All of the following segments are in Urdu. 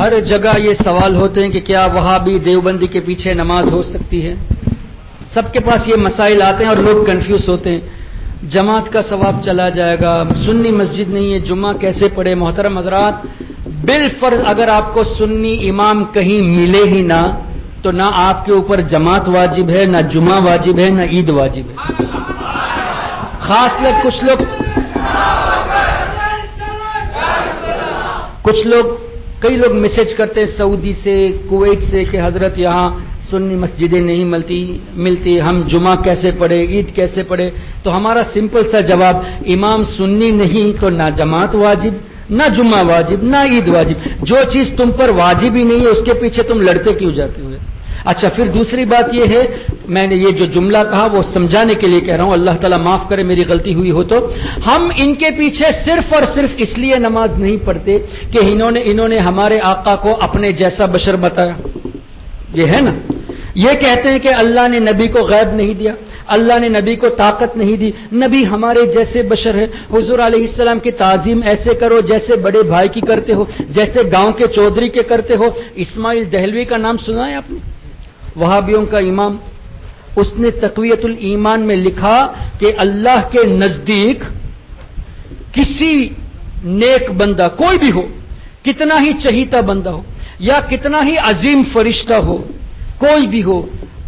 ہر جگہ یہ سوال ہوتے ہیں کہ کیا وہابی دیوبندی کے پیچھے نماز ہو سکتی ہے؟ سب کے پاس یہ مسائل آتے ہیں اور لوگ کنفیوز ہوتے ہیں. جماعت کا ثواب چلا جائے گا، سنی مسجد نہیں ہے، جمعہ کیسے پڑھے؟ محترم حضرات، بالفرض اگر آپ کو سنی امام کہیں ملے ہی نہ تو نہ آپ کے اوپر جماعت واجب ہے، نہ جمعہ واجب ہے، نہ عید واجب ہے. خاص لوگ کچھ لوگ کئی لوگ میسج کرتے ہیں سعودی سے، کویت سے کہ حضرت یہاں سنی مسجدیں نہیں ملتی، ہم جمعہ کیسے پڑھے، عید کیسے پڑھے؟ تو ہمارا سمپل سا جواب، امام سنی نہیں تو نہ جماعت واجب، نہ جمعہ واجب، نہ عید واجب. جو چیز تم پر واجب ہی نہیں ہے اس کے پیچھے تم لڑتے کیوں جاتے ہو؟ اچھا، پھر دوسری بات یہ ہے، میں نے یہ جو جملہ کہا وہ سمجھانے کے لیے کہہ رہا ہوں، اللہ تعالیٰ معاف کرے میری غلطی ہوئی ہو تو. ہم ان کے پیچھے صرف اور صرف اس لیے نماز نہیں پڑھتے کہ انہوں نے ہمارے آقا کو اپنے جیسا بشر بتایا. یہ ہے نا، یہ کہتے ہیں کہ اللہ نے نبی کو غیب نہیں دیا، اللہ نے نبی کو طاقت نہیں دی، نبی ہمارے جیسے بشر ہے. حضور علیہ السلام کی تعظیم ایسے کرو جیسے بڑے بھائی کی کرتے ہو، جیسے گاؤں کے چودھری کے کرتے ہو. اسماعیل دہلوی کا نام سنا ہے آپ نے؟ وہابیوں کا امام. اس نے تقویت الایمان میں لکھا کہ اللہ کے نزدیک کسی نیک بندہ کوئی بھی ہو، کتنا ہی چہیتا بندہ ہو یا کتنا ہی عظیم فرشتہ ہو، کوئی بھی ہو،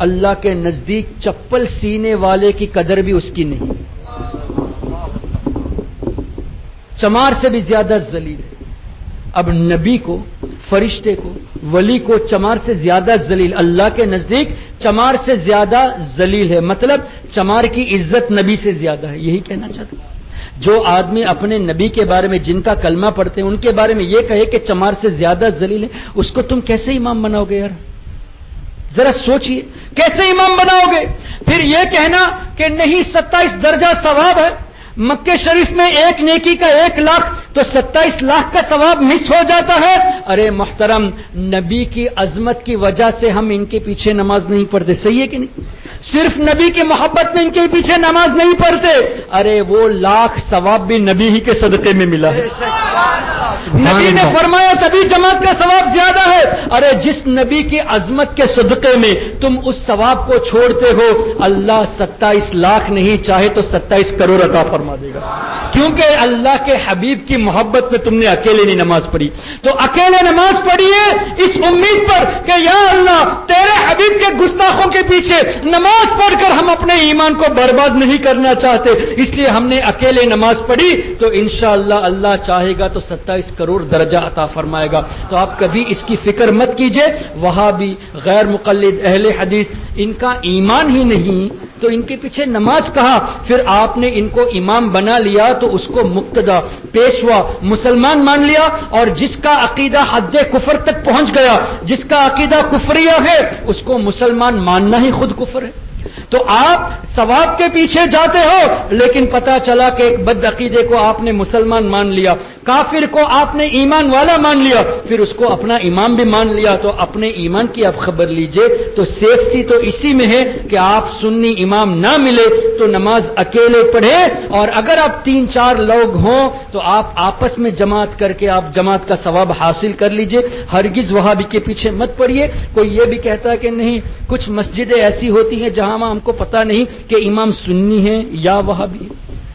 اللہ کے نزدیک چپل سینے والے کی قدر بھی اس کی نہیں. چمار سے بھی زیادہ ذلیل ہے. اب نبی کو، فرشتے کو، ولی کو چمار سے زیادہ ذلیل، اللہ کے نزدیک چمار سے زیادہ ذلیل ہے. مطلب چمار کی عزت نبی سے زیادہ ہے. یہی کہنا چاہتا ہوں. جو آدمی اپنے نبی کے بارے میں، جن کا کلمہ پڑھتے ہیں، ان کے بارے میں یہ کہے کہ چمار سے زیادہ ذلیل ہے، اس کو تم کیسے امام بناؤ گے یار؟ ذرا سوچئے، کیسے امام بناؤ گے؟ پھر یہ کہنا کہ نہیں 27 درجہ ثواب ہے، مکہ شریف میں ایک نیکی کا 1 لاکھ تو 27 لاکھ کا ثواب مس ہو جاتا ہے. ارے محترم، نبی کی عظمت کی وجہ سے ہم ان کے پیچھے نماز نہیں پڑھتے. صحیح ہے کہ نہیں؟ صرف نبی کی محبت میں ان کے پیچھے نماز نہیں پڑھتے. ارے وہ 1 لاکھ ثواب بھی نبی ہی کے صدقے میں ملا ہے. نبی نے فرمایا تبھی جماعت کا ثواب زیادہ ہے. ارے جس نبی کی عظمت کے صدقے میں تم اس ثواب کو چھوڑتے ہو، اللہ 27 لاکھ نہیں چاہے تو 27 کروڑ عطا فرما دے گا. کیونکہ اللہ کے حبیب کی محبت میں تم نے اکیلے نہیں نماز پڑھی. تو اکیلے نماز پڑھیے اس امید پر کہ یا اللہ تیرے حبیب کے گستاخوں کے پیچھے نماز پڑھ کر ہم اپنے ایمان کو برباد نہیں کرنا چاہتے، اس لیے ہم نے اکیلے نماز پڑھی. تو انشاءاللہ اللہ چاہے گا تو 27 کروڑ درجہ عطا فرمائے گا. تو آپ کبھی اس کی فکر مت کیجئے. وہابی، غیر مقلد، اہل حدیث، ان کا ایمان ہی نہیں تو ان کے پیچھے نماز کہا. پھر آپ نے ان کو امام بنا لیا تو اس کو مقتدا، پیشوا، مسلمان مان لیا. اور جس کا عقیدہ حد کفر تک پہنچ گیا، جس کا عقیدہ کفریہ ہے، اس کو مسلمان ماننا ہی خود کفر ہے. تو آپ ثواب کے پیچھے جاتے ہو لیکن پتا چلا کہ ایک بد عقیدے کو آپ نے مسلمان مان لیا، کافر کو آپ نے ایمان والا مان لیا، پھر اس کو اپنا امام بھی مان لیا. تو اپنے ایمان کی آپ خبر لیجئے. تو سیفٹی تو اسی میں ہے کہ آپ سنی امام نہ ملے تو نماز اکیلے پڑھے، اور اگر آپ 3-4 لوگ ہوں تو آپ آپس میں جماعت کر کے آپ جماعت کا ثواب حاصل کر لیجئے. ہرگز وہابی کے پیچھے مت پڑھیے. کوئی یہ بھی کہتا ہے کہ نہیں کچھ مسجدیں ایسی ہوتی ہیں جہاں ہم کو پتہ نہیں کہ امام سنی ہے یا وہابی ہے،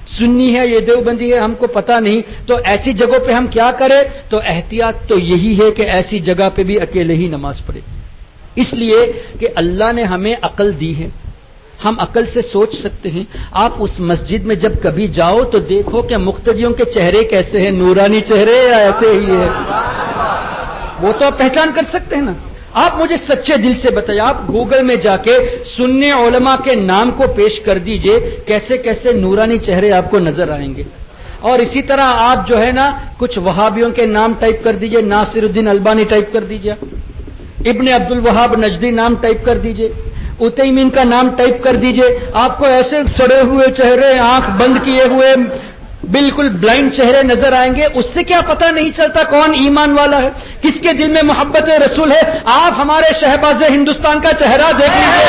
سنی ہے یہ دیوبندی ہے، ہم کو پتہ نہیں. تو ایسی جگہوں پہ ہم کیا کریں؟ تو احتیاط تو یہی ہے کہ ایسی جگہ پہ بھی اکیلے ہی نماز پڑھے. اس لیے کہ اللہ نے ہمیں عقل دی ہے، ہم عقل سے سوچ سکتے ہیں. آپ اس مسجد میں جب کبھی جاؤ تو دیکھو کہ مقتدیوں کے چہرے کیسے ہیں، نورانی چہرے یا ایسے ہی ہے، وہ تو آپ پہچان کر سکتے ہیں نا. آپ مجھے سچے دل سے بتائیے، آپ گوگل میں جا کے سنی علماء کے نام کو پیش کر دیجئے، کیسے کیسے نورانی چہرے آپ کو نظر آئیں گے. اور اسی طرح آپ جو ہے نا کچھ وہابیوں کے نام ٹائپ کر دیجئے، ناصر الدین البانی ٹائپ کر دیجئے، ابن عبد الوہاب نجدی نام ٹائپ کر دیجئے، عثیمین کا نام ٹائپ کر دیجئے. آپ کو ایسے سڑے ہوئے چہرے، آنکھ بند کیے ہوئے، بالکل بلائنڈ چہرے نظر آئیں گے. اس سے کیا پتہ نہیں چلتا کون ایمان والا ہے، کس کے دل میں محبت رسول ہے. آپ ہمارے شہباز ہندوستان کا چہرہ دیکھ لیجیے،